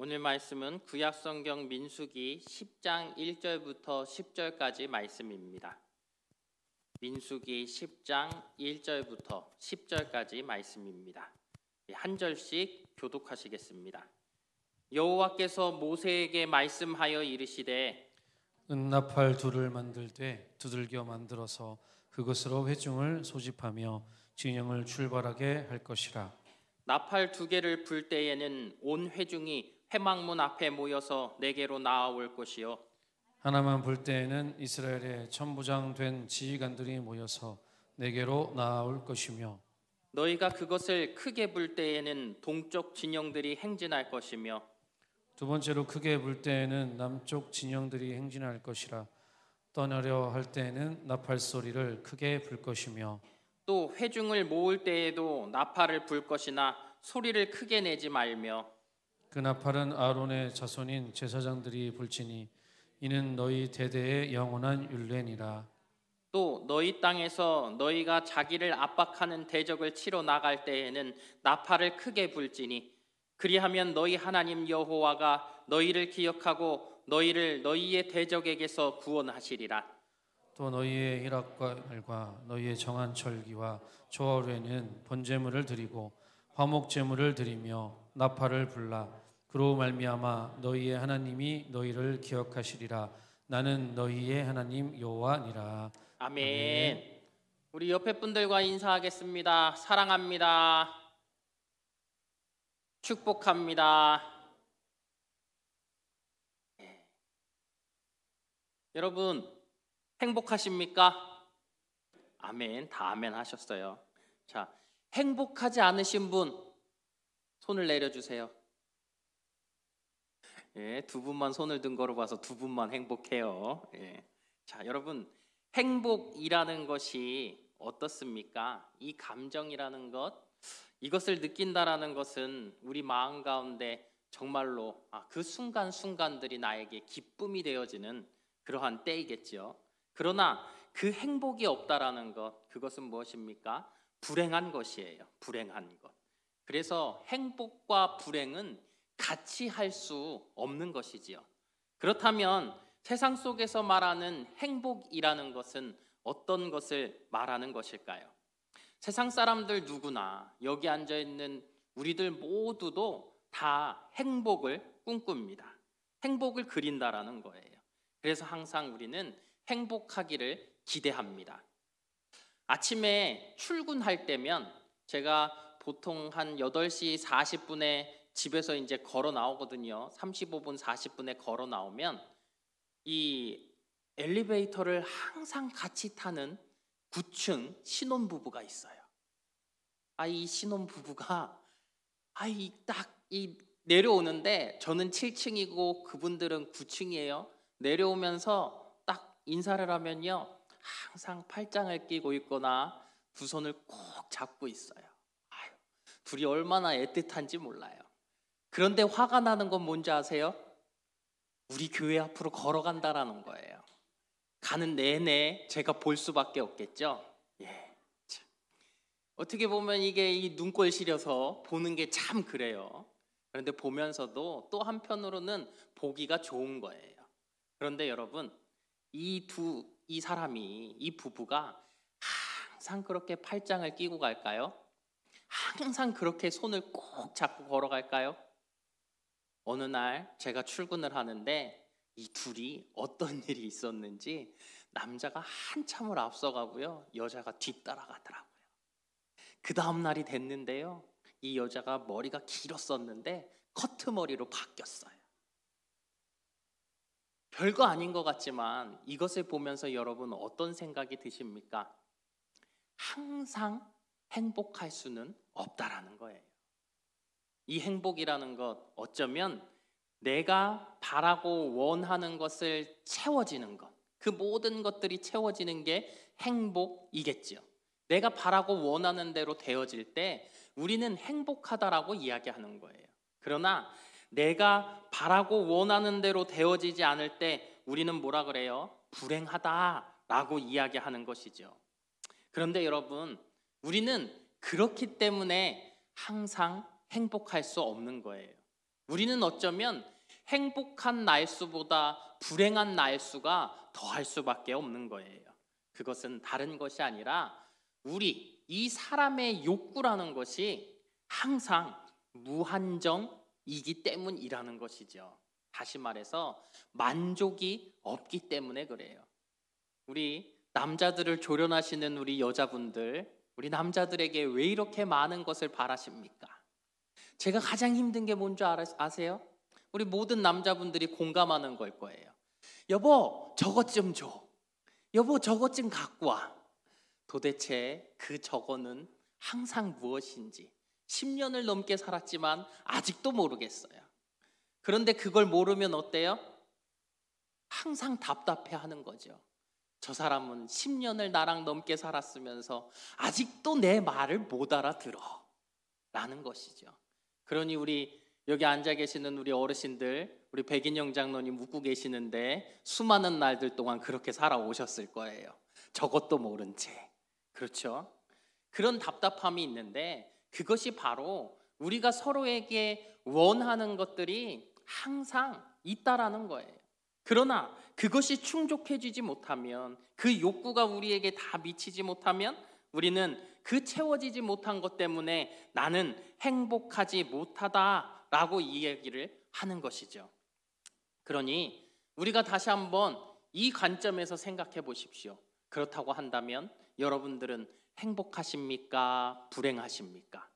오늘 말씀은 구약성경 민수기 10장 1절부터 10절까지 말씀입니다. 민수기 10장 1절부터 10절까지 말씀입니다. 한 절씩 교독하시겠습니다. 여호와께서 모세에게 말씀하여 이르시되 은나팔 둘을 만들되 두들겨 만들어서 그것으로 회중을 소집하며 진영을 출발하게 할 것이라. 나팔 두 개를 불 때에는 온 회중이 회막문 앞에 모여서 내게로 나아올 것이요 하나만 불 때에는 이스라엘의 천부장 된 지휘관들이 모여서 내게로 나아올 것이며 너희가 그것을 크게 불 때에는 동쪽 진영들이 행진할 것이며 두 번째로 크게 불 때에는 남쪽 진영들이 행진할 것이라. 떠나려 할 때에는 나팔 소리를 크게 불 것이며 또 회중을 모을 때에도 나팔을 불 것이나 소리를 크게 내지 말며 그 나팔은 아론의 자손인 제사장들이 불지니 이는 너희 대대의 영원한 율례니라. 또 너희 땅에서 너희가 자기를 압박하는 대적을 치러 나갈 때에는 나팔을 크게 불지니 그리하면 너희 하나님 여호와가 너희를 기억하고 너희를 너희의 대적에게서 구원하시리라. 또 너희의 희락과 너희의 정한 절기와 조화로에는 번제물을 드리고 화목제물을 드리며 나팔을 불라. 그로 말미암아 너희의 하나님이 너희를 기억하시리라. 나는 너희의 하나님 여호와니라. 아멘. 우리 옆에 분들과 인사하겠습니다. 사랑합니다. 축복합니다. 여러분 행복하십니까? 아멘. 다 아멘 하셨어요. 자, 행복하지 않으신 분 손을 내려주세요. 예, 두 분만 손을 든 거로 봐서 두 분만 행복해요. 예. 자, 여러분 행복이라는 것이 어떻습니까? 이 감정이라는 것, 이것을 느낀다라는 것은 우리 마음 가운데 정말로 그 순간순간들이 나에게 기쁨이 되어지는 그러한 때이겠죠. 그러나 그 행복이 없다라는 것, 그것은 무엇입니까? 불행한 것이에요. 불행한 것. 그래서 행복과 불행은 같이 할 수 없는 것이지요. 그렇다면 세상 속에서 말하는 행복이라는 것은 어떤 것을 말하는 것일까요? 세상 사람들 누구나 여기 앉아 있는 우리들 모두도 다 행복을 꿈꿉니다. 행복을 그린다라는 거예요. 그래서 항상 우리는 행복하기를 기대합니다. 아침에 출근할 때면 제가 보통 한 8시 40분에 집에서 이제 걸어 나오거든요. 35분, 40분에 걸어 나오면 이 엘리베이터를 항상 같이 타는 9층 신혼부부가 있어요. 이 신혼부부가 이 내려오는데 저는 7층이고 그분들은 9층이에요. 내려오면서 딱 인사를 하면요. 항상 팔짱을 끼고 있거나 두 손을 꼭 잡고 있어요. 둘이 얼마나 애틋한지 몰라요. 그런데 화가 나는 건 뭔지 아세요? 우리 교회 앞으로 걸어간다라는 거예요. 가는 내내 제가 볼 수밖에 없겠죠. 예. 참. 어떻게 보면 이게 이 눈꼴 시려서 보는 게 참 그래요. 그런데 보면서도 또 한편으로는 보기가 좋은 거예요. 그런데 여러분, 이 사람이, 이 부부가 항상 그렇게 팔짱을 끼고 갈까요? 항상 그렇게 손을 꼭 잡고 걸어갈까요? 어느 날 제가 출근을 하는데 이 둘이 어떤 일이 있었는지 남자가 한참을 앞서가고요. 여자가 뒤따라가더라고요. 그 다음 날이 됐는데요. 이 여자가 머리가 길었었는데 커트머리로 바뀌었어요. 별거 아닌 것 같지만 이것을 보면서 여러분 어떤 생각이 드십니까? 항상 행복할 수는 없다라는 거예요. 이 행복이라는 것, 어쩌면 내가 바라고 원하는 것을 채워지는 것, 그 모든 것들이 채워지는 게 행복이겠죠. 내가 바라고 원하는 대로 되어질 때 우리는 행복하다라고 이야기하는 거예요. 그러나 내가 바라고 원하는 대로 되어지지 않을 때 우리는 뭐라 그래요? 불행하다라고 이야기하는 것이죠. 그런데 여러분, 우리는 그렇기 때문에 항상 행복할 수 없는 거예요. 우리는 어쩌면 행복한 날수보다 불행한 날수가 더할 수밖에 없는 거예요. 그것은 다른 것이 아니라 이 사람의 욕구라는 것이 항상 무한정이기 때문이라는 것이죠. 다시 말해서 만족이 없기 때문에 그래요. 우리 남자들을 조련하시는 우리 여자분들, 우리 남자들에게 왜 이렇게 많은 것을 바라십니까? 제가 가장 힘든 게 뭔지 아세요? 우리 모든 남자분들이 공감하는 걸 거예요. 여보, 저것 좀 줘. 여보, 저것 좀 갖고 와. 도대체 그 저거는 항상 무엇인지 10년을 넘게 살았지만 아직도 모르겠어요. 그런데 그걸 모르면 어때요? 항상 답답해하는 거죠. 저 사람은 10년을 나랑 넘게 살았으면서 아직도 내 말을 못 알아들어 라는 것이죠. 그러니 우리 여기 앉아 계시는 우리 어르신들, 우리 백인영 장로님 묻고 계시는데 수많은 날들 동안 그렇게 살아오셨을 거예요. 저것도 모른 채. 그렇죠? 그런 답답함이 있는데 그것이 바로 우리가 서로에게 원하는 것들이 항상 있다라는 거예요. 그러나 그것이 충족해지지 못하면, 그 욕구가 우리에게 다 미치지 못하면 우리는 그 채워지지 못한 것 때문에 나는 행복하지 못하다라고 이 얘기를 하는 것이죠. 그러니 우리가 다시 한번 이 관점에서 생각해 보십시오. 그렇다고 한다면 여러분들은 행복하십니까? 불행하십니까?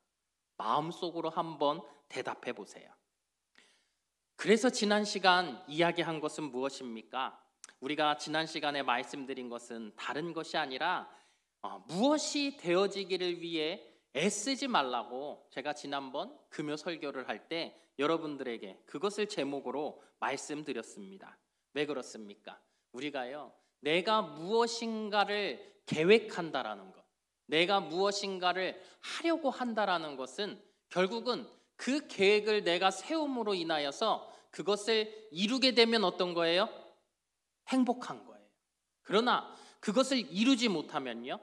마음속으로 한번 대답해 보세요. 그래서 지난 시간 이야기한 것은 무엇입니까? 우리가 지난 시간에 말씀드린 것은 다른 것이 아니라 무엇이 되어지기를 위해 애쓰지 말라고 제가 지난번 금요 설교를 할 때 여러분들에게 그것을 제목으로 말씀드렸습니다. 왜 그렇습니까? 우리가요, 내가 무엇인가를 계획한다라는 것, 내가 무엇인가를 하려고 한다라는 것은 결국은 그 계획을 내가 세움으로 인하여서 그것을 이루게 되면 어떤 거예요? 행복한 거예요. 그러나 그것을 이루지 못하면요,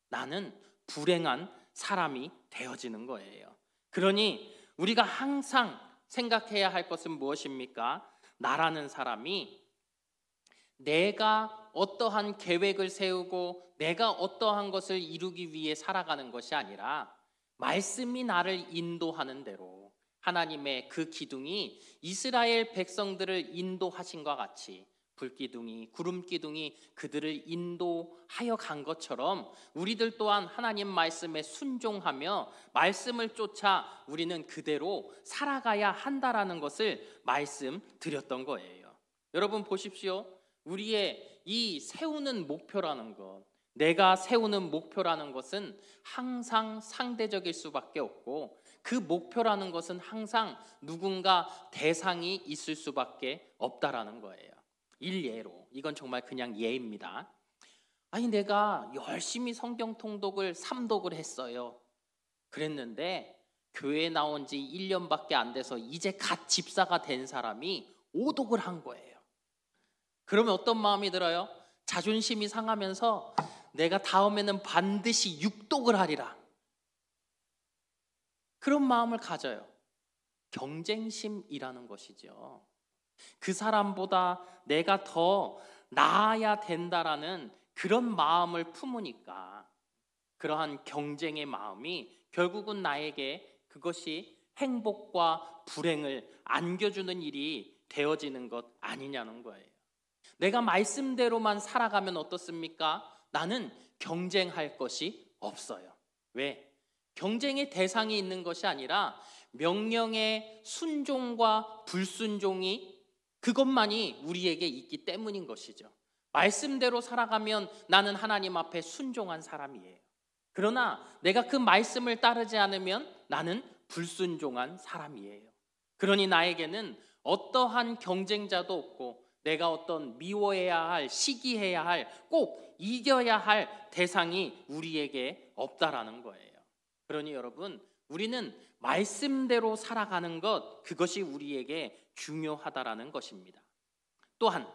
나는 불행한 사람이 되어지는 거예요. 그러니 우리가 항상 생각해야 할 것은 무엇입니까? 나라는 사람이 내가 어떠한 계획을 세우고 내가 어떠한 것을 이루기 위해 살아가는 것이 아니라 말씀이 나를 인도하는 대로, 하나님의 그 기둥이 이스라엘 백성들을 인도하신 것 같이 불기둥이, 구름기둥이 그들을 인도하여 간 것처럼 우리들 또한 하나님 말씀에 순종하며 말씀을 쫓아 우리는 그대로 살아가야 한다라는 것을 말씀드렸던 거예요. 여러분 보십시오. 우리의 이 세우는 목표라는 것, 내가 세우는 목표라는 것은 항상 상대적일 수밖에 없고 그 목표라는 것은 항상 누군가 대상이 있을 수밖에 없다라는 거예요. 일예로, 이건 정말 그냥 예입니다. 아니 내가 열심히 성경 통독을 3독을 했어요. 그랬는데 교회 나온 지 1년밖에 안 돼서 이제 갓 집사가 된 사람이 5독을 한 거예요. 그러면 어떤 마음이 들어요? 자존심이 상하면서 내가 다음에는 반드시 6독을 하리라. 그런 마음을 가져요. 경쟁심이라는 것이죠. 그 사람보다 내가 더 나아야 된다라는 그런 마음을 품으니까 그러한 경쟁의 마음이 결국은 나에게 그것이 행복과 불행을 안겨주는 일이 되어지는 것 아니냐는 거예요. 내가 말씀대로만 살아가면 어떻습니까? 나는 경쟁할 것이 없어요. 왜? 경쟁의 대상이 있는 것이 아니라 명령의 순종과 불순종이 그것만이 우리에게 있기 때문인 것이죠. 말씀대로 살아가면 나는 하나님 앞에 순종한 사람이에요. 그러나 내가 그 말씀을 따르지 않으면 나는 불순종한 사람이에요. 그러니 나에게는 어떠한 경쟁자도 없고 내가 어떤 미워해야 할, 시기해야 할, 꼭 이겨야 할 대상이 우리에게 없다라는 거예요. 그러니 여러분, 우리는 말씀대로 살아가는 것, 그것이 우리에게 중요하다라는 것입니다. 또한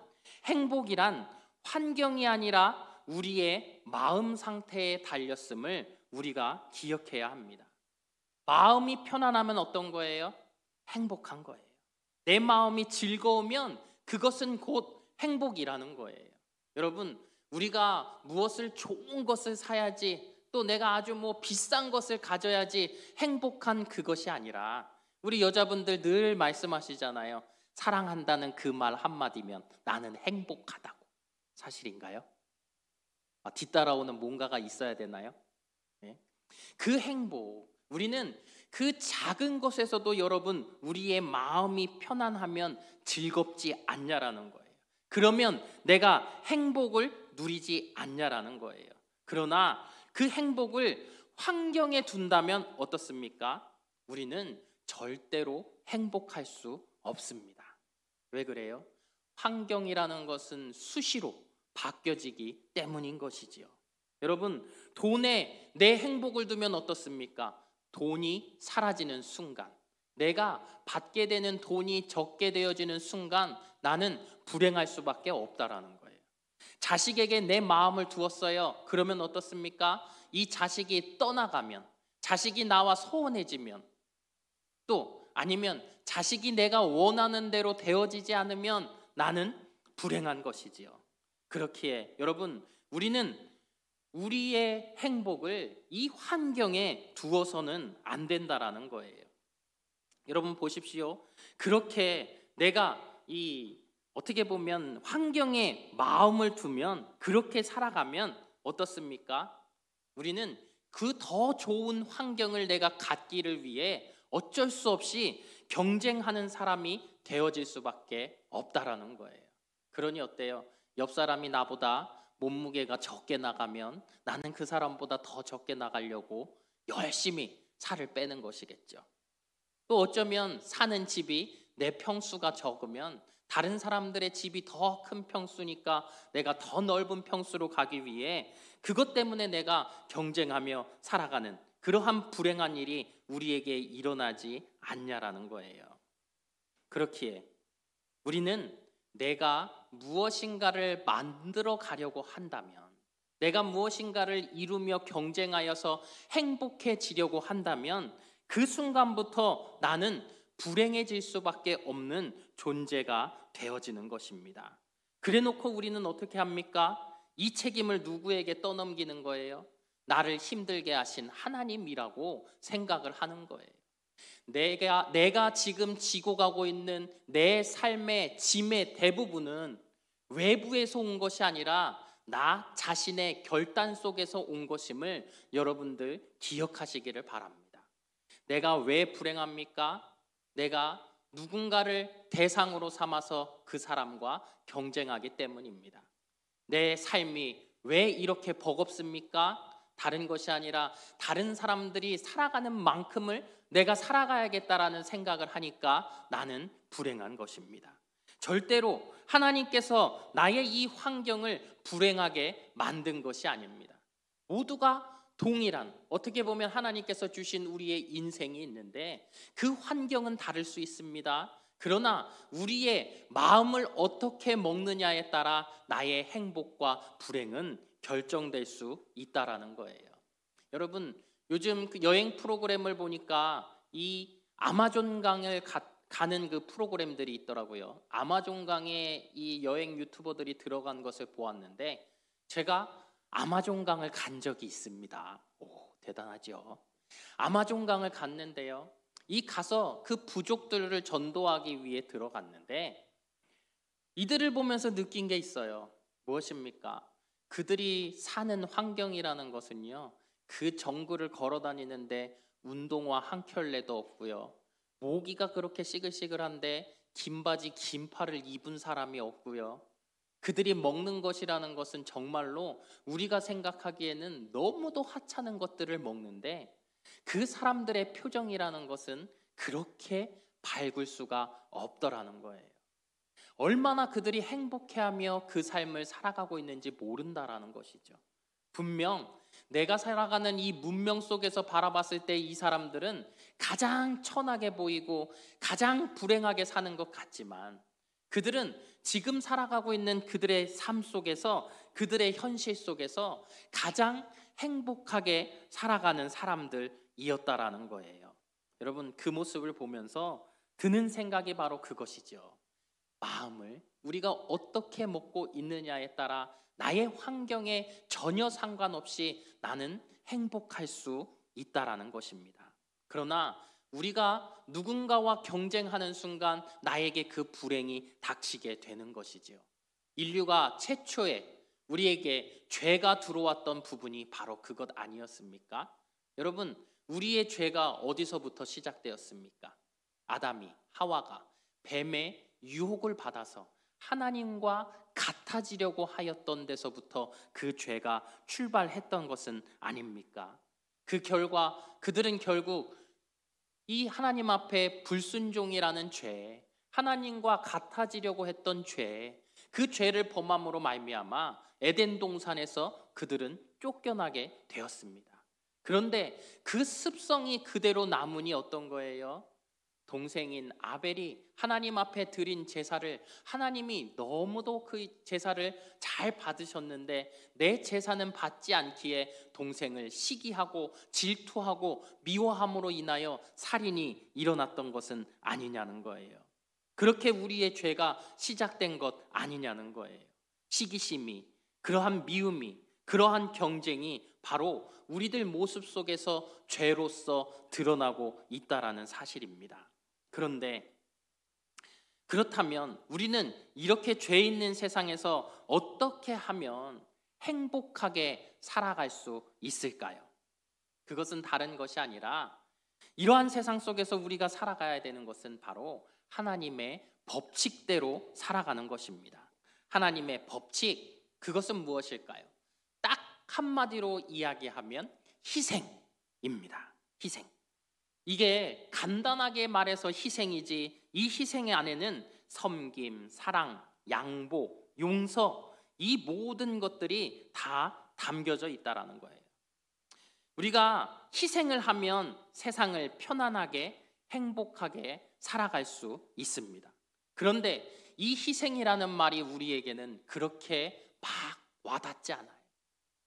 행복이란 환경이 아니라 우리의 마음 상태에 달렸음을 우리가 기억해야 합니다. 마음이 편안하면 어떤 거예요? 행복한 거예요. 내 마음이 즐거우면 그것은 곧 행복이라는 거예요. 여러분, 우리가 무엇을 좋은 것을 사야지, 또 내가 아주 비싼 것을 가져야지 행복한 그것이 아니라, 우리 여자분들 늘 말씀하시잖아요. 사랑한다는 그 말 한마디면 나는 행복하다고. 사실인가요? 뒤따라오는 뭔가가 있어야 되나요? 네. 그 행복, 우리는 그 작은 것에서도 여러분 우리의 마음이 편안하면 즐겁지 않냐라는 거예요. 그러면 내가 행복을 누리지 않냐라는 거예요. 그러나 그 행복을 환경에 둔다면 어떻습니까? 우리는 절대로 행복할 수 없습니다. 왜 그래요? 환경이라는 것은 수시로 바뀌어지기 때문인 것이지요. 여러분, 돈에 내 행복을 두면 어떻습니까? 돈이 사라지는 순간, 내가 받게 되는 돈이 적게 되어지는 순간 나는 불행할 수밖에 없다라는 거예요. 자식에게 내 마음을 두었어요. 그러면 어떻습니까? 이 자식이 떠나가면, 자식이 나와 소원해지면, 또 아니면 자식이 내가 원하는 대로 되어지지 않으면 나는 불행한 것이지요. 그렇기에 여러분, 우리는 우리의 행복을 이 환경에 두어서는 안 된다라는 거예요. 여러분 보십시오. 그렇게 내가 어떻게 보면 환경에 마음을 두면, 그렇게 살아가면 어떻습니까? 우리는 그 더 좋은 환경을 내가 갖기를 위해 어쩔 수 없이 경쟁하는 사람이 되어질 수밖에 없다라는 거예요. 그러니 어때요? 옆 사람이 나보다 몸무게가 적게 나가면 나는 그 사람보다 더 적게 나가려고 열심히 살을 빼는 것이겠죠. 또 어쩌면 사는 집이 내 평수가 적으면 다른 사람들의 집이 더 큰 평수니까 내가 더 넓은 평수로 가기 위해 그것 때문에 내가 경쟁하며 살아가는 그러한 불행한 일이 우리에게 일어나지 않냐라는 거예요. 그렇기에 우리는 내가 무엇인가를 만들어 가려고 한다면, 내가 무엇인가를 이루며 경쟁하여서 행복해지려고 한다면 그 순간부터 나는 불행해질 수밖에 없는 존재가 되어지는 것입니다. 그래놓고 우리는 어떻게 합니까? 이 책임을 누구에게 떠넘기는 거예요? 나를 힘들게 하신 하나님이라고 생각을 하는 거예요. 내가 지금 지고 가고 있는 내 삶의 짐의 대부분은 외부에서 온 것이 아니라 나 자신의 결단 속에서 온 것임을 여러분들 기억하시기를 바랍니다. 내가 왜 불행합니까? 내가 누군가를 대상으로 삼아서 그 사람과 경쟁하기 때문입니다. 내 삶이 왜 이렇게 버겁습니까? 다른 것이 아니라 다른 사람들이 살아가는 만큼을 내가 살아가야겠다라는 생각을 하니까 나는 불행한 것입니다. 절대로 하나님께서 나의 이 환경을 불행하게 만든 것이 아닙니다. 모두가 동일한, 어떻게 보면 하나님께서 주신 우리의 인생이 있는데 그 환경은 다를 수 있습니다. 그러나 우리의 마음을 어떻게 먹느냐에 따라 나의 행복과 불행은 결정될 수 있다라는 거예요. 여러분, 요즘 그 여행 프로그램을 보니까 이 아마존강을 가는 그 프로그램들이 있더라고요. 아마존강에 이 여행 유튜버들이 들어간 것을 보았는데 제가 아마존강을 간 적이 있습니다. 대단하죠. 아마존강을 갔는데요. 가서 그 부족들을 전도하기 위해 들어갔는데 이들을 보면서 느낀 게 있어요. 무엇입니까? 그들이 사는 환경이라는 것은요, 그 정글을 걸어 다니는데 운동화 한 켤레도 없고요, 모기가 그렇게 시글시글한데 긴 바지 긴 팔을 입은 사람이 없고요, 그들이 먹는 것이라는 것은 정말로 우리가 생각하기에는 너무도 하찮은 것들을 먹는데 그 사람들의 표정이라는 것은 그렇게 밝을 수가 없더라는 거예요. 얼마나 그들이 행복해하며 그 삶을 살아가고 있는지 모른다라는 것이죠. 분명 내가 살아가는 이 문명 속에서 바라봤을 때 이 사람들은 가장 천하게 보이고 가장 불행하게 사는 것 같지만 그들은 지금 살아가고 있는 그들의 삶 속에서, 그들의 현실 속에서 가장 행복하게 살아가는 사람들이었다라는 거예요. 여러분, 그 모습을 보면서 드는 생각이 바로 그것이죠. 마음을 우리가 어떻게 먹고 있느냐에 따라 나의 환경에 전혀 상관없이 나는 행복할 수 있다라는 것입니다. 그러나 우리가 누군가와 경쟁하는 순간 나에게 그 불행이 닥치게 되는 것이지요. 인류가 최초에 우리에게 죄가 들어왔던 부분이 바로 그것 아니었습니까? 여러분, 우리의 죄가 어디서부터 시작되었습니까? 아담이, 하와가 뱀의 유혹을 받아서 하나님과 같아지려고 하였던 데서부터 그 죄가 출발했던 것은 아닙니까? 그 결과 그들은 결국 이 하나님 앞에 불순종이라는 죄, 하나님과 같아지려고 했던 죄, 그 죄를 범함으로 말미암아 에덴 동산에서 그들은 쫓겨나게 되었습니다. 그런데 그 습성이 그대로 남으니 어떤 거예요? 동생인 아벨이 하나님 앞에 드린 제사를 하나님이 너무도 그 제사를 잘 받으셨는데 내 제사는 받지 않기에 동생을 시기하고 질투하고 미워함으로 인하여 살인이 일어났던 것은 아니냐는 거예요. 그렇게 우리의 죄가 시작된 것 아니냐는 거예요. 시기심이, 그러한 미움이, 그러한 경쟁이 바로 우리들 모습 속에서 죄로서 드러나고 있다라는 사실입니다. 그런데 그렇다면 우리는 이렇게 죄 있는 세상에서 어떻게 하면 행복하게 살아갈 수 있을까요? 그것은 다른 것이 아니라 이러한 세상 속에서 우리가 살아가야 되는 것은 바로 하나님의 법칙대로 살아가는 것입니다. 하나님의 법칙, 그것은 무엇일까요? 딱 한마디로 이야기하면 희생입니다. 희생. 이게 간단하게 말해서 희생이지, 이 희생의 안에는 섬김, 사랑, 양보, 용서, 이 모든 것들이 다 담겨져 있다라는 거예요. 우리가 희생을 하면 세상을 편안하게 행복하게 살아갈 수 있습니다. 그런데 이 희생이라는 말이 우리에게는 그렇게 막 와닿지 않아요.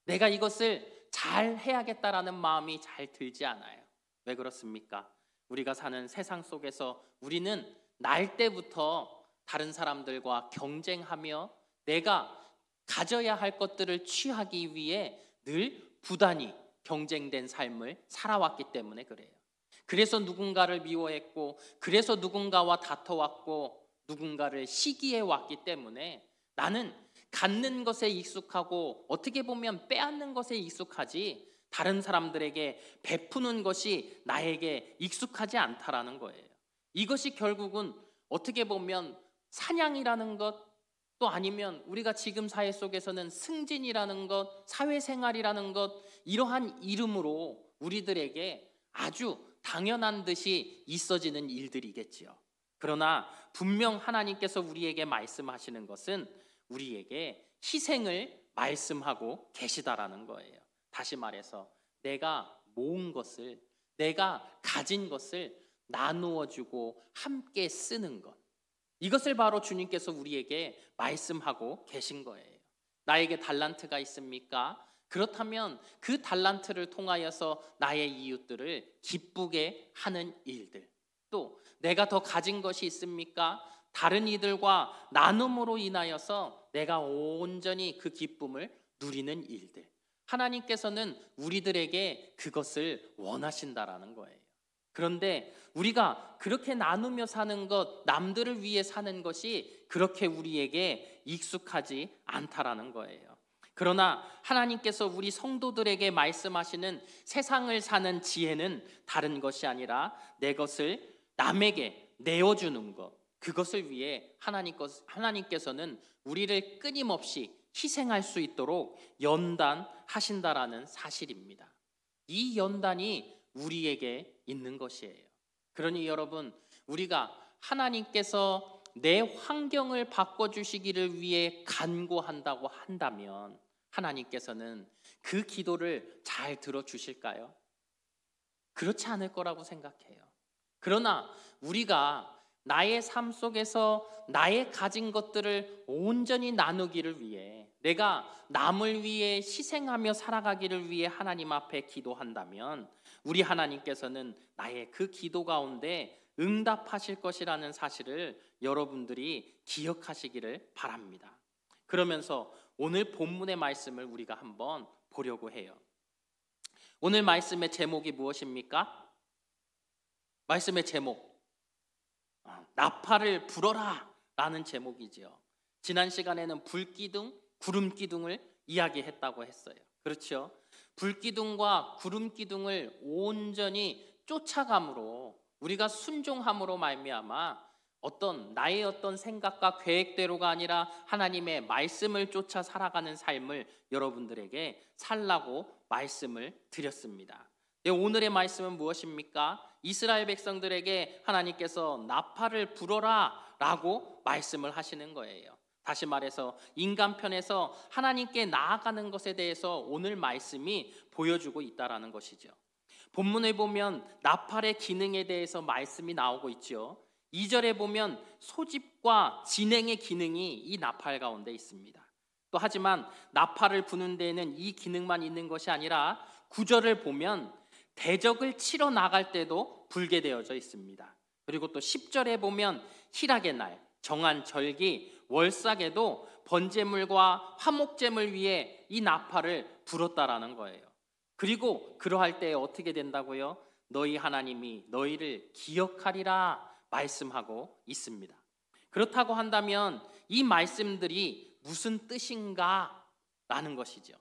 내가 이것을 잘 해야겠다라는 마음이 잘 들지 않아요. 왜 그렇습니까? 우리가 사는 세상 속에서 우리는 날 때부터 다른 사람들과 경쟁하며 내가 가져야 할 것들을 취하기 위해 늘 부단히 경쟁된 삶을 살아왔기 때문에 그래요. 그래서 누군가를 미워했고, 그래서 누군가와 다퉈왔고, 누군가를 시기해 왔기 때문에 나는 갖는 것에 익숙하고 어떻게 보면 빼앗는 것에 익숙하지 다른 사람들에게 베푸는 것이 나에게 익숙하지 않다라는 거예요. 이것이 결국은 어떻게 보면 사냥이라는 것, 또 아니면 우리가 지금 사회 속에서는 승진이라는 것, 사회생활이라는 것, 이러한 이름으로 우리들에게 아주 당연한 듯이 있어지는 일들이겠지요. 그러나 분명 하나님께서 우리에게 말씀하시는 것은 우리에게 희생을 말씀하고 계시다라는 거예요. 다시 말해서 내가 모은 것을, 내가 가진 것을 나누어 주고 함께 쓰는 것, 이것을 바로 주님께서 우리에게 말씀하고 계신 거예요. 나에게 달란트가 있습니까? 그렇다면 그 달란트를 통하여서 나의 이웃들을 기쁘게 하는 일들, 또 내가 더 가진 것이 있습니까? 다른 이들과 나눔으로 인하여서 내가 온전히 그 기쁨을 누리는 일들, 하나님께서는 우리들에게 그것을 원하신다라는 거예요. 그런데 우리가 그렇게 나누며 사는 것, 남들을 위해 사는 것이 그렇게 우리에게 익숙하지 않다라는 거예요. 그러나 하나님께서 우리 성도들에게 말씀하시는 세상을 사는 지혜는 다른 것이 아니라 내 것을 남에게 내어주는 것, 그것을 위해 하나님께서는 우리를 끊임없이 희생할 수 있도록 연단하신다라는 사실입니다. 이 연단이 우리에게 있는 것이에요. 그러니 여러분, 우리가 하나님께서 내 환경을 바꿔주시기를 위해 간구한다고 한다면 하나님께서는 그 기도를 잘 들어주실까요? 그렇지 않을 거라고 생각해요. 그러나 우리가 나의 삶 속에서 나의 가진 것들을 온전히 나누기를 위해, 내가 남을 위해 희생하며 살아가기를 위해 하나님 앞에 기도한다면 우리 하나님께서는 나의 그 기도 가운데 응답하실 것이라는 사실을 여러분들이 기억하시기를 바랍니다. 그러면서 오늘 본문의 말씀을 우리가 한번 보려고 해요. 오늘 말씀의 제목이 무엇입니까? 말씀의 제목, 나팔을 불어라 라는 제목이지요. 지난 시간에는 불기둥, 구름기둥을 이야기했다고 했어요. 그렇죠? 불기둥과 구름기둥을 온전히 쫓아감으로, 우리가 순종함으로 말미암아 나의 어떤 생각과 계획대로가 아니라 하나님의 말씀을 쫓아 살아가는 삶을 여러분들에게 살라고 말씀을 드렸습니다. 오늘의 말씀은 무엇입니까? 이스라엘 백성들에게 하나님께서 나팔을 불어라 라고 말씀을 하시는 거예요. 다시 말해서 인간편에서 하나님께 나아가는 것에 대해서 오늘 말씀이 보여주고 있다는 것이죠. 본문에 보면 나팔의 기능에 대해서 말씀이 나오고 있죠. 2절에 보면 소집과 진행의 기능이 이 나팔 가운데 있습니다. 또 하지만 나팔을 부는 데에는 이 기능만 있는 것이 아니라 9절을 보면 대적을 치러 나갈 때도 불게 되어져 있습니다. 그리고 또 10절에 보면 희락의 날, 정한 절기, 월삭에도 번제물과 화목제물 위에 이 나팔을 불었다라는 거예요. 그리고 그러할 때 어떻게 된다고요? 너희 하나님이 너희를 기억하리라 말씀하고 있습니다. 그렇다고 한다면 이 말씀들이 무슨 뜻인가 라는 것이죠.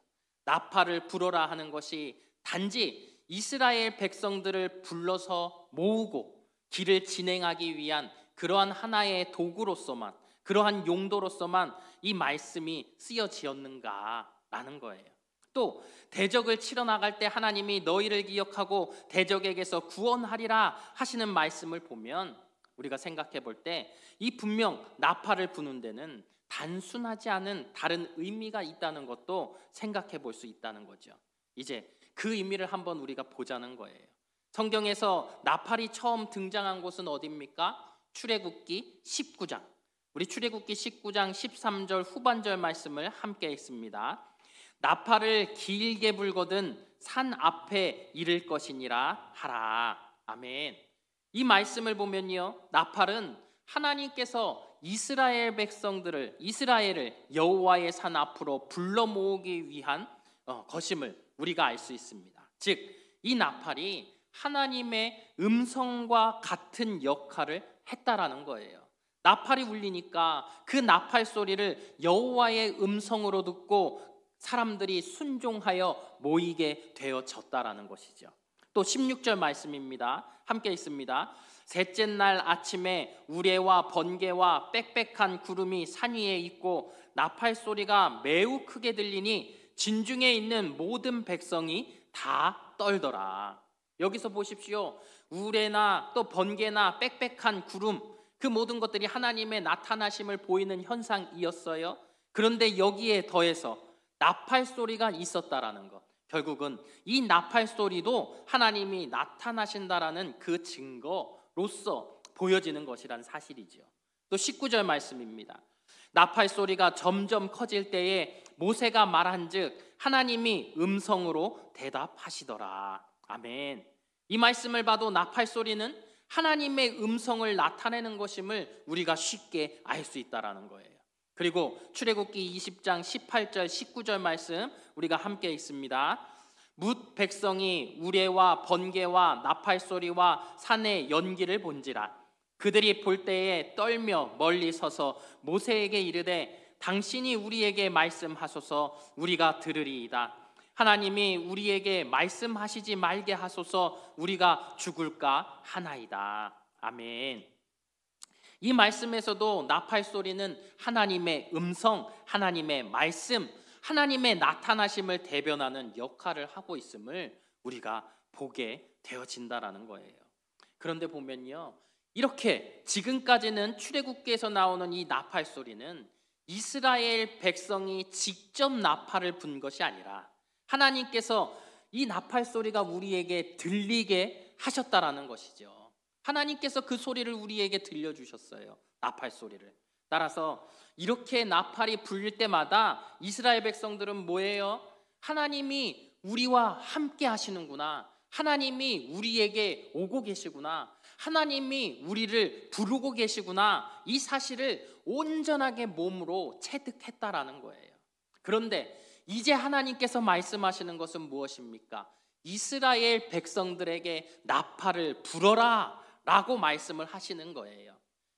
나팔을 불어라 하는 것이 단지 이스라엘 백성들을 불러서 모으고 길을 진행하기 위한 그러한 하나의 도구로서만, 그러한 용도로서만 이 말씀이 쓰여지었는가라는 거예요. 또 대적을 치러 나갈 때 하나님이 너희를 기억하고 대적에게서 구원하리라 하시는 말씀을 보면 우리가 생각해 볼 때 이 분명 나팔을 부는 데는 단순하지 않은 다른 의미가 있다는 것도 생각해 볼 수 있다는 거죠. 이제 그 의미를 한번 우리가 보자는 거예요. 성경에서 나팔이 처음 등장한 곳은 어디입니까? 출애굽기 19장. 우리 출애굽기 19장 13절 후반절 말씀을 함께 읽습니다. 나팔을 길게 불거든 산 앞에 이를 것이니라 하라. 아멘. 이 말씀을 보면요, 나팔은 하나님께서 이스라엘을 여호와의 산 앞으로 불러 모으기 위한 것임을 우리가 알 수 있습니다. 즉, 이 나팔이 하나님의 음성과 같은 역할을 했다라는 거예요. 나팔이 울리니까 그 나팔 소리를 여호와의 음성으로 듣고 사람들이 순종하여 모이게 되어졌다라는 것이죠. 또 16절 말씀입니다. 함께 있습니다. 셋째 날 아침에 우레와 번개와 빽빽한 구름이 산 위에 있고 나팔 소리가 매우 크게 들리니 진중에 있는 모든 백성이 다 떨더라. 여기서 보십시오. 우레나 또 번개나 빽빽한 구름, 그 모든 것들이 하나님의 나타나심을 보이는 현상이었어요. 그런데 여기에 더해서 나팔 소리가 있었다라는 것, 결국은 이 나팔 소리도 하나님이 나타나신다라는 그 증거로서 보여지는 것이란 사실이죠. 또 19절 말씀입니다. 나팔 소리가 점점 커질 때에 모세가 말한즉 하나님이 음성으로 대답하시더라. 아멘. 이 말씀을 봐도 나팔 소리는 하나님의 음성을 나타내는 것임을 우리가 쉽게 알 수 있다라는 거예요. 그리고 출애굽기 20장 18절 19절 말씀 우리가 함께 읽습니다. 뭇 백성이 우레와 번개와 나팔 소리와 산의 연기를 본지라. 그들이 볼 때에 떨며 멀리 서서 모세에게 이르되 당신이 우리에게 말씀하소서 우리가 들으리이다. 하나님이 우리에게 말씀하시지 말게 하소서 우리가 죽을까 하나이다. 아멘. 이 말씀에서도 나팔 소리는 하나님의 음성, 하나님의 말씀, 하나님의 나타나심을 대변하는 역할을 하고 있음을 우리가 보게 되어진다라는 거예요. 그런데 보면요, 이렇게 지금까지는 출애굽기에서 나오는 이 나팔 소리는 이스라엘 백성이 직접 나팔을 분 것이 아니라 하나님께서 이 나팔 소리가 우리에게 들리게 하셨다라는 것이죠. 하나님께서 그 소리를 우리에게 들려주셨어요. 나팔 소리를. 따라서 이렇게 나팔이 불릴 때마다 이스라엘 백성들은 뭐예요? 하나님이 우리와 함께 하시는구나, 하나님이 우리에게 오고 계시구나, 하나님이 우리를 부르고 계시구나, 이 사실을 온전하게 몸으로 체득했다라는 거예요. 그런데 이제 하나님께서 말씀하시는 것은 무엇입니까? 이스라엘 백성들에게 나팔을 불어라 라고 말씀을 하시는 거예요.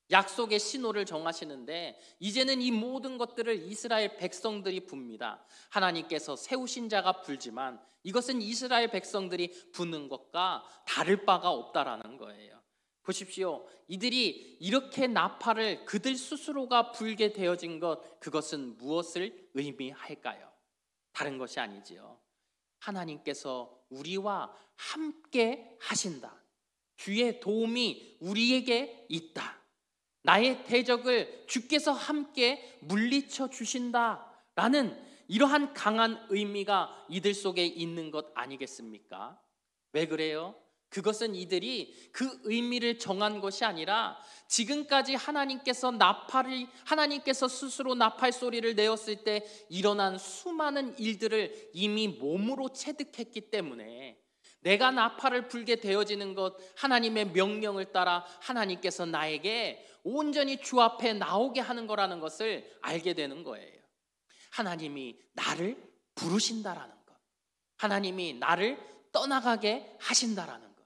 약속의 신호를 정하시는데 이제는 이 모든 것들을 이스라엘 백성들이 붑니다. 하나님께서 세우신 자가 불지만 이것은 이스라엘 백성들이 부는 것과 다를 바가 없다라는 거예요. 보십시오. 이들이 이렇게 나팔을 그들 스스로가 불게 되어진 것, 그것은 무엇을 의미할까요? 다른 것이 아니지요. 하나님께서 우리와 함께 하신다. 주의 도움이 우리에게 있다. 나의 대적을 주께서 함께 물리쳐 주신다라는 이러한 강한 의미가 이들 속에 있는 것 아니겠습니까? 왜 그래요? 그것은 이들이 그 의미를 정한 것이 아니라 지금까지 하나님께서 스스로 나팔 소리를 내었을 때 일어난 수많은 일들을 이미 몸으로 체득했기 때문에 내가 나팔을 불게 되어지는 것, 하나님의 명령을 따라 하나님께서 나에게 온전히 주 앞에 나오게 하는 거라는 것을 알게 되는 거예요. 하나님이 나를 부르신다라는 것, 하나님이 나를 떠나가게 하신다라는 것,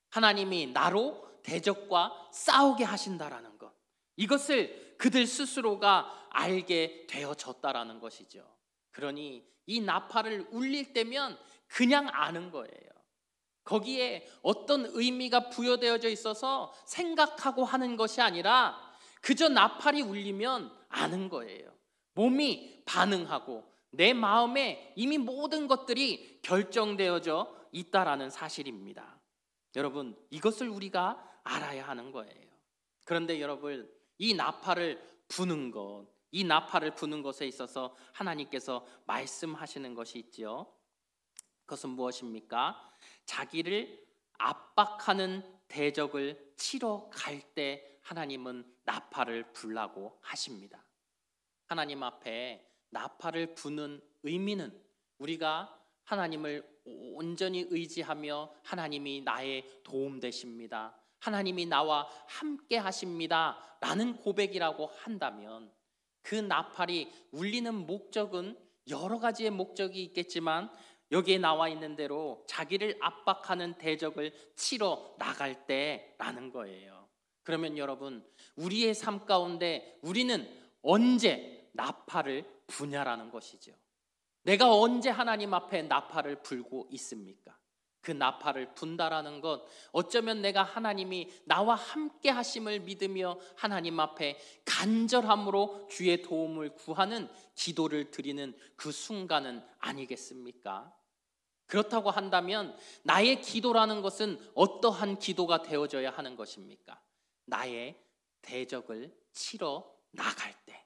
하나님이 나로 대적과 싸우게 하신다라는 것, 이것을 그들 스스로가 알게 되어졌다라는 것이죠. 그러니 이 나팔을 울릴 때면 그냥 아는 거예요. 거기에 어떤 의미가 부여되어져 있어서 생각하고 하는 것이 아니라 그저 나팔이 울리면 아는 거예요. 몸이 반응하고 내 마음에 이미 모든 것들이 결정되어져 있다라는 사실입니다. 여러분, 이것을 우리가 알아야 하는 거예요. 그런데 여러분, 이 나팔을 부는 것에 있어서 하나님께서 말씀하시는 것이 있지요. 그것은 무엇입니까? 자기를 압박하는 대적을 치러 갈 때 하나님은 나팔을 불라고 하십니다. 하나님 앞에 나팔을 부는 의미는 우리가 하나님을 온전히 의지하며 하나님이 나의 도움 되십니다, 하나님이 나와 함께 하십니다 라는 고백이라고 한다면, 그 나팔이 울리는 목적은 여러 가지의 목적이 있겠지만 여기에 나와 있는 대로 자기를 압박하는 대적을 치러 나갈 때라는 거예요. 그러면 여러분, 우리의 삶 가운데 우리는 언제 나팔을 부냐라는 것이죠. 내가 언제 하나님 앞에 나팔을 불고 있습니까? 그 나팔을 분다라는 것, 어쩌면 내가 하나님이 나와 함께 하심을 믿으며 하나님 앞에 간절함으로 주의 도움을 구하는 기도를 드리는 그 순간은 아니겠습니까? 그렇다고 한다면 나의 기도라는 것은 어떠한 기도가 되어져야 하는 것입니까? 나의 대적을 치러 나갈 때,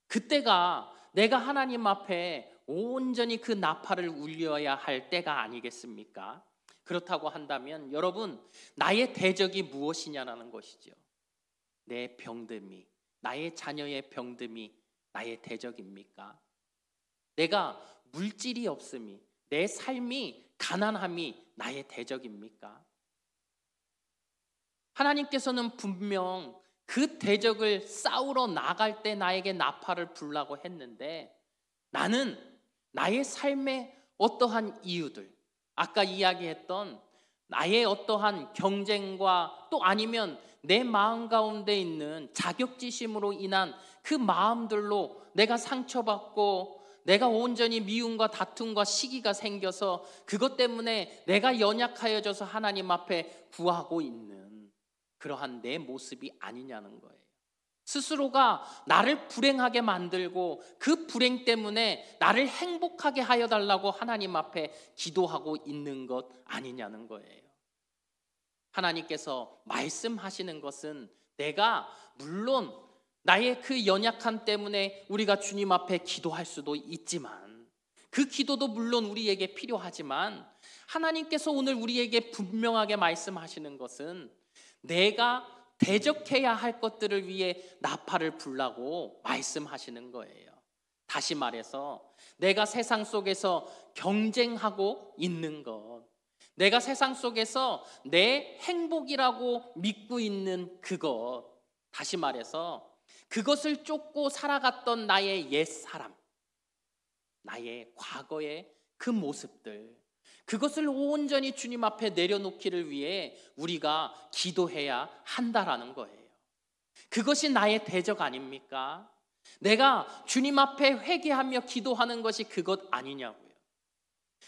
그때가 내가 하나님 앞에 온전히 그 나팔을 울려야 할 때가 아니겠습니까? 그렇다고 한다면 여러분, 나의 대적이 무엇이냐라는 것이죠. 내 병듦이, 나의 자녀의 병듦이 나의 대적입니까? 내가 물질이 없음이, 내 삶이 가난함이 나의 대적입니까? 하나님께서는 분명 그 대적을 싸우러 나갈 때 나에게 나팔을 불라고 했는데, 나는 나의 삶의 어떠한 이유들, 아까 이야기했던 나의 어떠한 경쟁과 또 아니면 내 마음 가운데 있는 자격지심으로 인한 그 마음들로 내가 상처받고 내가 온전히 미움과 다툼과 시기가 생겨서 그것 때문에 내가 연약하여져서 하나님 앞에 구하고 있는 그러한 내 모습이 아니냐는 거예요. 스스로가 나를 불행하게 만들고 그 불행 때문에 나를 행복하게 하여 달라고 하나님 앞에 기도하고 있는 것 아니냐는 거예요. 하나님께서 말씀하시는 것은, 내가 물론 나의 그 연약함 때문에 우리가 주님 앞에 기도할 수도 있지만, 그 기도도 물론 우리에게 필요하지만, 하나님께서 오늘 우리에게 분명하게 말씀하시는 것은 내가 대적해야 할 것들을 위해 나팔을 불라고 말씀하시는 거예요. 다시 말해서 내가 세상 속에서 경쟁하고 있는 것, 내가 세상 속에서 내 행복이라고 믿고 있는 그것, 다시 말해서 그것을 쫓고 살아갔던 나의 옛사람, 나의 과거의 그 모습들, 그것을 온전히 주님 앞에 내려놓기를 위해 우리가 기도해야 한다라는 거예요. 그것이 나의 대적 아닙니까? 내가 주님 앞에 회개하며 기도하는 것이 그것 아니냐고요.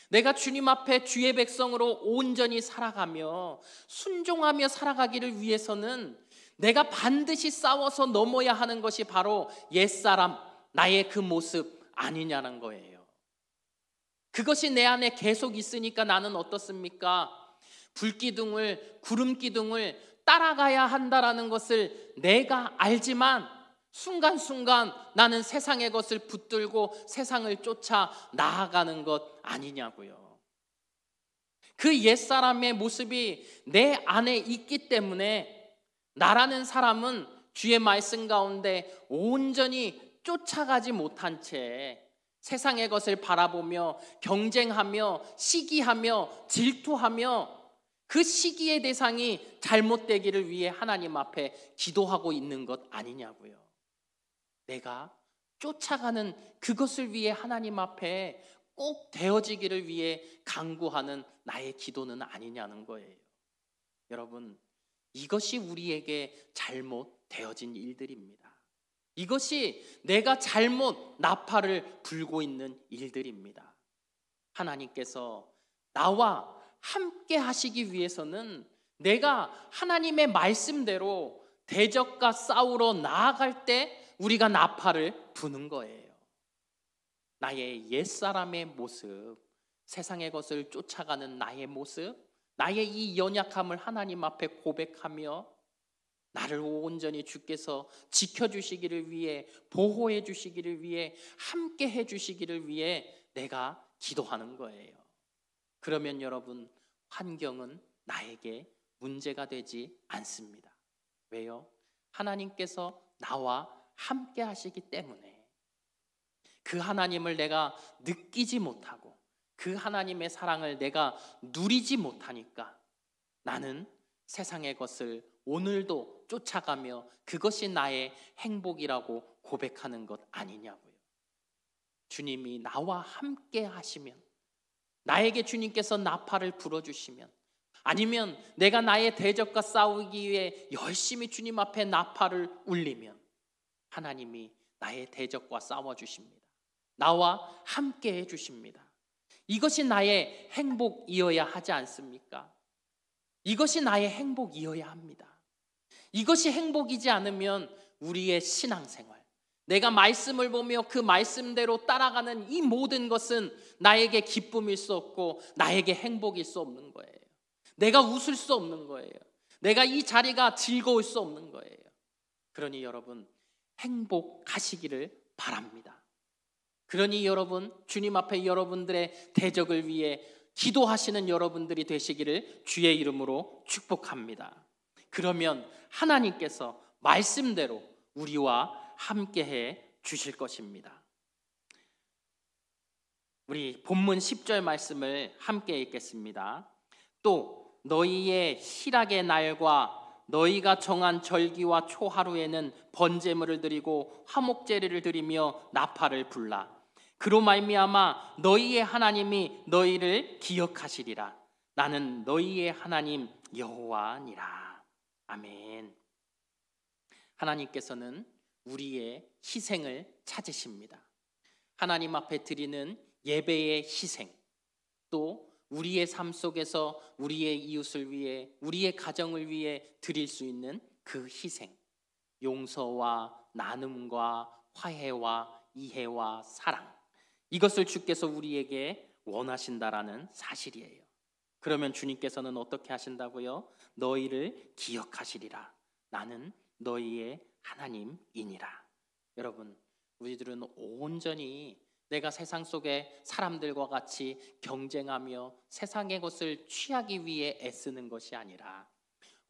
내가 주님 앞에 주의 백성으로 온전히 살아가며 순종하며 살아가기를 위해서는 내가 반드시 싸워서 넘어야 하는 것이 바로 옛사람, 나의 그 모습 아니냐는 거예요. 그것이 내 안에 계속 있으니까 나는 어떻습니까? 불기둥을, 구름기둥을 따라가야 한다라는 것을 내가 알지만 순간순간 나는 세상의 것을 붙들고 세상을 쫓아 나아가는 것 아니냐고요. 그 옛사람의 모습이 내 안에 있기 때문에 나라는 사람은 주의 말씀 가운데 온전히 쫓아가지 못한 채 세상의 것을 바라보며 경쟁하며 시기하며 질투하며 그 시기의 대상이 잘못되기를 위해 하나님 앞에 기도하고 있는 것 아니냐고요. 내가 쫓아가는 그것을 위해 하나님 앞에 꼭 되어지기를 위해 간구하는 나의 기도는 아니냐는 거예요. 여러분, 이것이 우리에게 잘못 되어진 일들입니다. 이것이 내가 잘못 나팔을 불고 있는 일들입니다. 하나님께서 나와 함께 하시기 위해서는 내가 하나님의 말씀대로 대적과 싸우러 나아갈 때 우리가 나팔을 부는 거예요. 나의 옛사람의 모습, 세상의 것을 쫓아가는 나의 모습, 나의 이 연약함을 하나님 앞에 고백하며 나를 온전히 주께서 지켜주시기를 위해, 보호해 주시기를 위해, 함께 해 주시기를 위해 내가 기도하는 거예요. 그러면 여러분, 환경은 나에게 문제가 되지 않습니다. 왜요? 하나님께서 나와 함께 하시기 때문에. 그 하나님을 내가 느끼지 못하고 그 하나님의 사랑을 내가 누리지 못하니까 나는 세상의 것을 오늘도 쫓아가며 그것이 나의 행복이라고 고백하는 것 아니냐고요. 주님이 나와 함께 하시면, 나에게 주님께서 나팔을 불어주시면, 아니면 내가 나의 대적과 싸우기 위해 열심히 주님 앞에 나팔을 울리면 하나님이 나의 대적과 싸워주십니다. 나와 함께 해주십니다. 이것이 나의 행복이어야 하지 않습니까? 이것이 나의 행복이어야 합니다. 이것이 행복이지 않으면 우리의 신앙생활, 내가 말씀을 보며 그 말씀대로 따라가는 이 모든 것은 나에게 기쁨일 수 없고 나에게 행복일 수 없는 거예요. 내가 웃을 수 없는 거예요. 내가 이 자리가 즐거울 수 없는 거예요. 그러니 여러분, 행복하시기를 바랍니다. 그러니 여러분, 주님 앞에 여러분들의 대적을 위해 기도하시는 여러분들이 되시기를 주의 이름으로 축복합니다. 그러면 하나님께서 말씀대로 우리와 함께해 주실 것입니다. 우리 본문 10절 말씀을 함께 읽겠습니다. 또 너희의 희락의 날과 너희가 정한 절기와 초하루에는 번제물을 드리고 화목제를 드리며 나팔을 불라. 그로 말미암아 너희의 하나님이 너희를 기억하시리라. 나는 너희의 하나님 여호와니라. 아멘. 하나님께서는 우리의 희생을 찾으십니다. 하나님 앞에 드리는 예배의 희생, 또 우리의 삶 속에서 우리의 이웃을 위해, 우리의 가정을 위해 드릴 수 있는 그 희생, 용서와 나눔과 화해와 이해와 사랑, 이것을 주께서 우리에게 원하신다라는 사실이에요. 그러면 주님께서는 어떻게 하신다고요? 너희를 기억하시리라. 나는 너희의 하나님이니라. 여러분, 우리들은 온전히 내가 세상 속에 사람들과 같이 경쟁하며 세상의 것을 취하기 위해 애쓰는 것이 아니라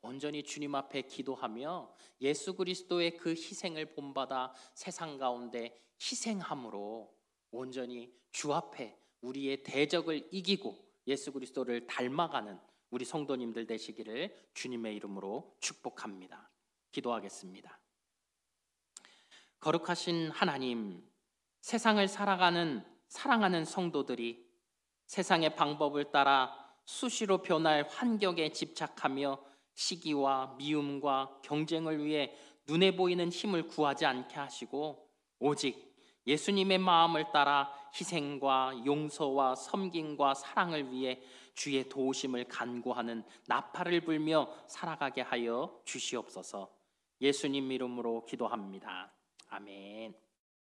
온전히 주님 앞에 기도하며 예수 그리스도의 그 희생을 본받아 세상 가운데 희생함으로 온전히 주 앞에 우리의 대적을 이기고 예수 그리스도를 닮아가는 우리 성도님들 되시기를 주님의 이름으로 축복합니다. 기도하겠습니다. 거룩하신 하나님, 세상을 살아가는 사랑하는 성도들이 세상의 방법을 따라 수시로 변할 환경에 집착하며 시기와 미움과 경쟁을 위해 눈에 보이는 힘을 구하지 않게 하시고 오직 예수님의 마음을 따라 희생과 용서와 섬김과 사랑을 위해 주의 도우심을 간구하는 나팔을 불며 살아가게 하여 주시옵소서. 예수님 이름으로 기도합니다. 아멘.